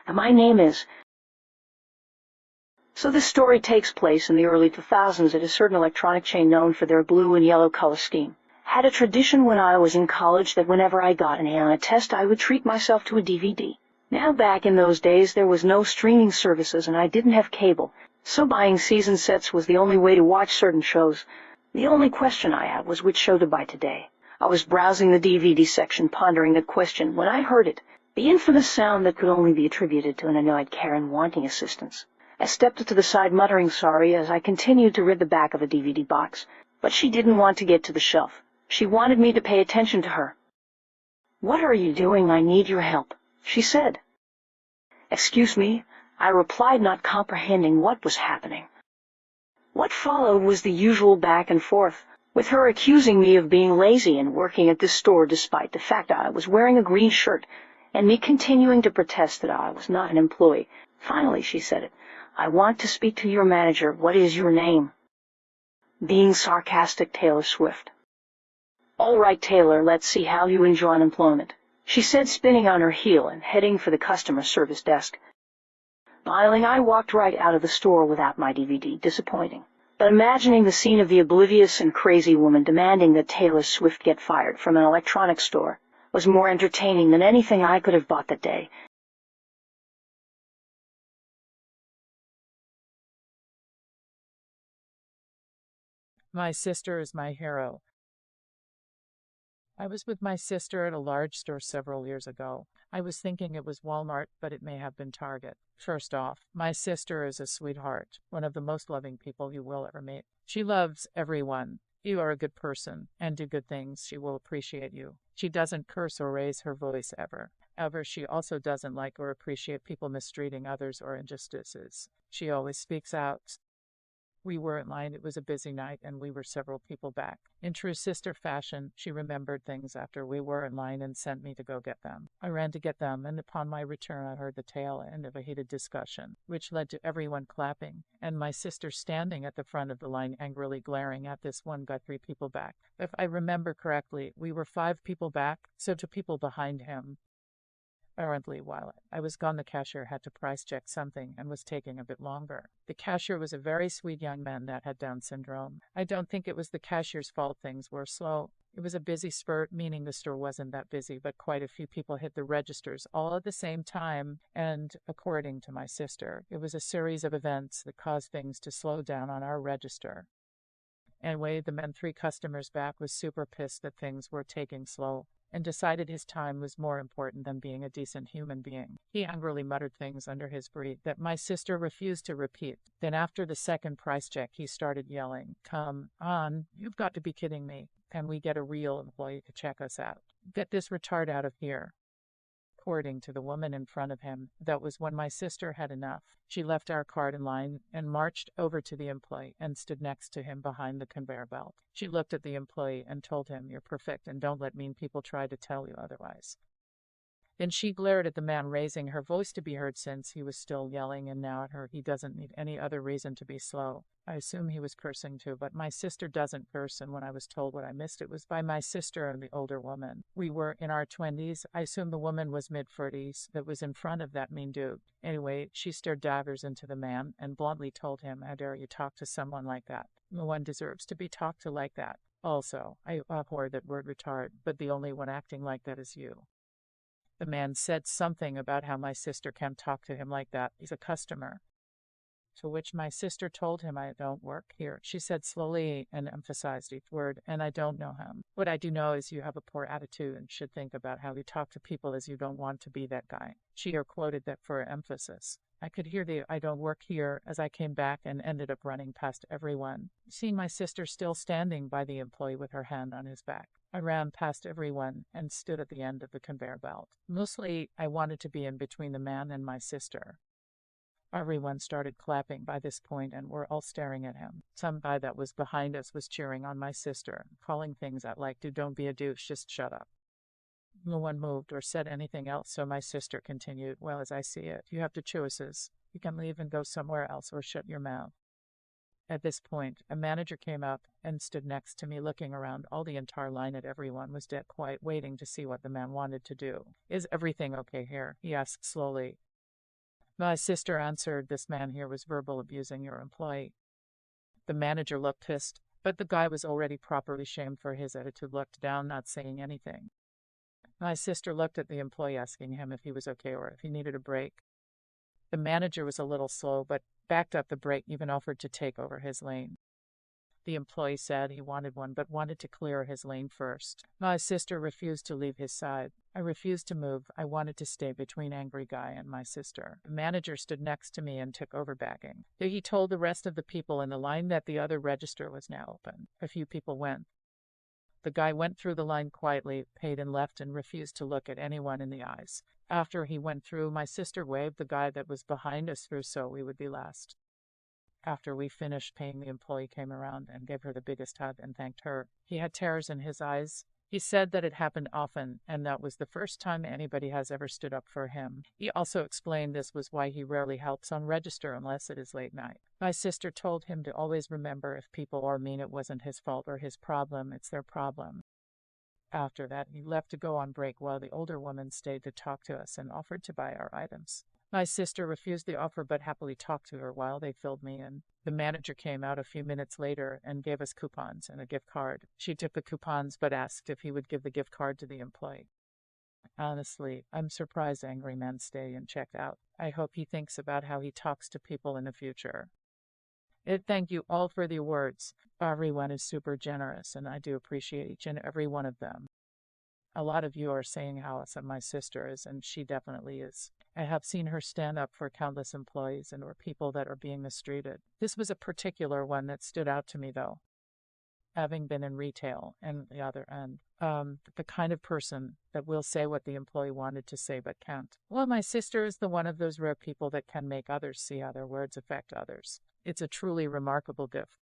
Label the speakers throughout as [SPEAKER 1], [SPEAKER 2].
[SPEAKER 1] and my name is... So this story takes place in the early 2000s at a certain electronic chain known for their blue and yellow color scheme. Had a tradition when I was in college that whenever I got an A on a test, I would treat myself to a DVD. Now, back in those days, there was no streaming services and I didn't have cable, so buying season sets was the only way to watch certain shows. The only question I had was which show to buy today. I was browsing the DVD section, pondering that question, when I heard it, the infamous sound that could only be attributed to an annoyed Karen wanting assistance. I stepped to the side, muttering sorry as I continued to read the back of a DVD box, but she didn't want to get to the shelf. She wanted me to pay attention to her. "What are you doing? I need your help," she said. "Excuse me," I replied, not comprehending what was happening. What followed was the usual back and forth, with her accusing me of being lazy and working at this store despite the fact I was wearing a green shirt, and me continuing to protest that I was not an employee. Finally, she said it. "I want to speak to your manager. What is your name?" Being sarcastic, Taylor Swift. "All right, Taylor, let's see how you enjoy unemployment," she said, spinning on her heel and heading for the customer service desk. Smiling, I walked right out of the store without my DVD, disappointing. But imagining the scene of the oblivious and crazy woman demanding that Taylor Swift get fired from an electronics store was more entertaining than anything I could have bought that day.
[SPEAKER 2] My sister is my hero. I was with my sister at a large store several years ago. I was thinking it was Walmart, but it may have been Target. First off, my sister is a sweetheart, one of the most loving people you will ever meet. She loves everyone. You are a good person and do good things, she will appreciate you. She doesn't curse or raise her voice ever. However, she also doesn't like or appreciate people mistreating others or injustices. She always speaks out. We were in line. It was a busy night, and we were several people back. In true sister fashion, she remembered things after we were in line and sent me to go get them. I ran to get them, and upon my return I heard the tail end of a heated discussion, which led to everyone clapping, and my sister standing at the front of the line angrily glaring at this one got 3 people back. If I remember correctly, we were 5 people back, so 2 people behind him. Apparently, while I was gone, the cashier had to price check something and was taking a bit longer. The cashier was a very sweet young man that had Down syndrome. I don't think it was the cashier's fault things were slow. It was a busy spurt, meaning the store wasn't that busy, but quite a few people hit the registers all at the same time, and according to my sister, it was a series of events that caused things to slow down on our register. Anyway, the man 3 customers back was super pissed that things were taking slow, and decided his time was more important than being a decent human being. He angrily muttered things under his breath that my sister refused to repeat. Then after the second price check, he started yelling, "Come on, you've got to be kidding me. Can we get a real employee to check us out? Get this retard out of here." According to the woman in front of him, that was when my sister had enough. She left our cart in line and marched over to the employee and stood next to him behind the conveyor belt. She looked at the employee and told him, "You're perfect and don't let mean people try to tell you otherwise." Then she glared at the man, raising her voice to be heard since he was still yelling and now at her. He doesn't need any other reason to be slow. I assume he was cursing too, but my sister doesn't curse, and when I was told what I missed, it was by my sister and the older woman. We were in our 20s. I assume the woman was mid-40s that was in front of that mean dude. Anyway, she stared daggers into the man and bluntly told him, "How dare you talk to someone like that? No one deserves to be talked to like that. Also, I abhor that word retard, but the only one acting like that is you." The man said something about how my sister can't talk to him like that. He's a customer. To which my sister told him, "I don't work here," she said slowly and emphasized each word, "and I don't know him. What I do know is you have a poor attitude and should think about how you talk to people, as you don't want to be that guy." She quoted that for emphasis. I could hear the "I don't work here" as I came back and ended up running past everyone, seeing my sister still standing by the employee with her hand on his back. I ran past everyone and stood at the end of the conveyor belt. Mostly, I wanted to be in between the man and my sister. Everyone started clapping by this point and were all staring at him. Some guy that was behind us was cheering on my sister, calling things out like, "Dude, don't be a douche, just shut up." No one moved or said anything else, so my sister continued, "Well, as I see it, you have 2 choices. You can leave and go somewhere else or shut your mouth." At this point, a manager came up and stood next to me, looking around all the entire line at everyone, was dead quiet, waiting to see what the man wanted to do. "Is everything okay here?" he asked slowly. My sister answered, "This man here was verbal abusing your employee." The manager looked pissed, but the guy was already properly shamed for his attitude, looked down, not saying anything. My sister looked at the employee, asking him if he was okay or if he needed a break. The manager was a little slow, but backed up the break, even offered to take over his lane. The employee said he wanted one, but wanted to clear his lane first. My sister refused to leave his side. I refused to move. I wanted to stay between angry guy and my sister. The manager stood next to me and took over backing. He told the rest of the people in the line that the other register was now open. A few people went. The guy went through the line quietly, paid and left, and refused to look at anyone in the eyes. After he went through, my sister waved the guy that was behind us through so we would be last. After we finished paying, the employee came around and gave her the biggest hug and thanked her. He had tears in his eyes. He said that it happened often, and that was the first time anybody has ever stood up for him. He also explained this was why he rarely helps on register unless it is late night. My sister told him to always remember, if people are mean, it wasn't his fault or his problem, it's their problem. After that, he left to go on break while the older woman stayed to talk to us and offered to buy our items. My sister refused the offer but happily talked to her while they filled me in. The manager came out a few minutes later and gave us coupons and a gift card. She took the coupons but asked if he would give the gift card to the employee. Honestly, I'm surprised angry men stay and checked out. I hope he thinks about how he talks to people in the future. Thank you all for the awards. Everyone is super generous, and I do appreciate each and every one of them. A lot of you are saying how awesome my sister is, and she definitely is. I have seen her stand up for countless employees and or people that are being mistreated. This was a particular one that stood out to me, though. Having been in retail and the other end, the kind of person that will say what the employee wanted to say but can't. Well, my sister is the one of those rare people that can make others see how their words affect others. It's a truly remarkable gift.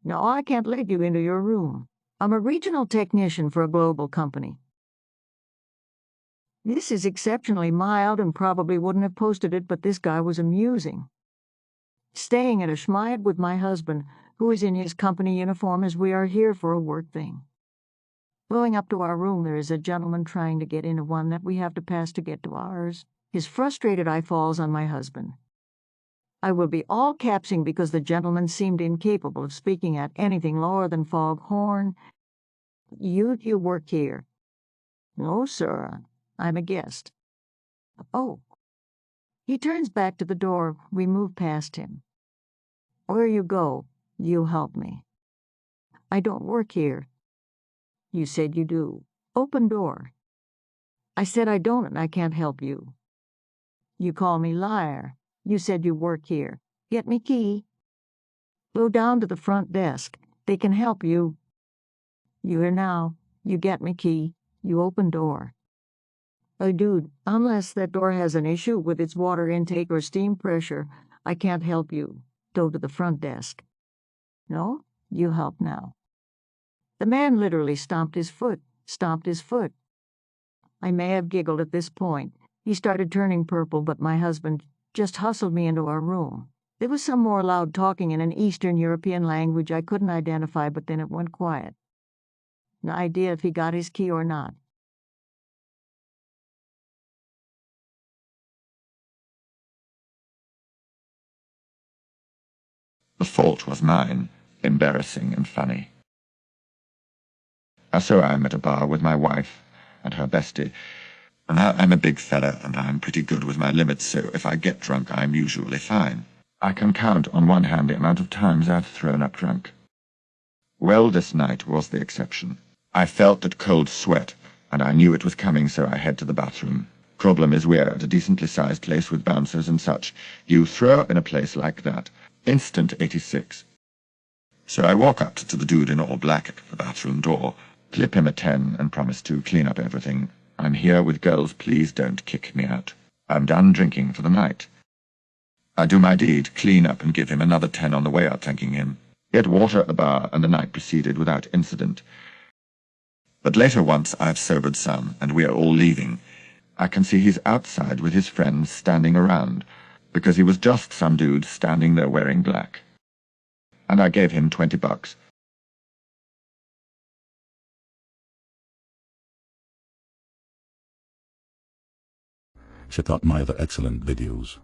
[SPEAKER 3] No, I can't let you into your room. I'm a regional technician for a global company. This is exceptionally mild and probably wouldn't have posted it, but this guy was amusing. Staying at a schmied with my husband, who is in his company uniform, as we are here for a work thing. Going up to our room, there is a gentleman trying to get into one that we have to pass to get to ours. His frustrated eye falls on my husband. I will be all capsing because the gentleman seemed incapable of speaking at anything lower than foghorn. You work here? No, sir. I'm a guest. Oh. He turns back to the door. We move past him. Where you go, you help me. I don't work here. You said you do. Open door. I said I don't and I can't help you. You call me liar. You said you work here. Get me key. Go down to the front desk. They can help you. You here now. You get me key. You open door. Dude, unless that door has an issue with its water intake or steam pressure, I can't help you. Go to the front desk. No? You help now. The man literally stomped his foot. I may have giggled at this point. He started turning purple, but my husband just hustled me into our room. There was some more loud talking in an Eastern European language I couldn't identify, but then it went quiet. No idea if he got his key or not.
[SPEAKER 4] The fault was mine, embarrassing and funny. So I'm at a bar with my wife and her bestie. Now, I'm a big fella, and I'm pretty good with my limits, so if I get drunk, I'm usually fine. I can count on one hand the amount of times I've thrown up drunk. Well, this night was the exception. I felt that cold sweat, and I knew it was coming, so I head to the bathroom. Problem is, we're at a decently sized place with bouncers and such. You throw up in a place like that, instant 86. So I walk up to the dude in all black at the bathroom door, clip him a 10, and promise to clean up everything. I'm here with girls, please don't kick me out. I'm done drinking for the night. I do my deed, clean up, and give him another 10 on the way out, thanking him. Get water at the bar, and the night proceeded without incident. But later once I've sobered some, and we are all leaving. I can see he's outside with his friends standing around, because he was just some dude standing there wearing black. And I gave him $20.
[SPEAKER 5] check out my other excellent videos.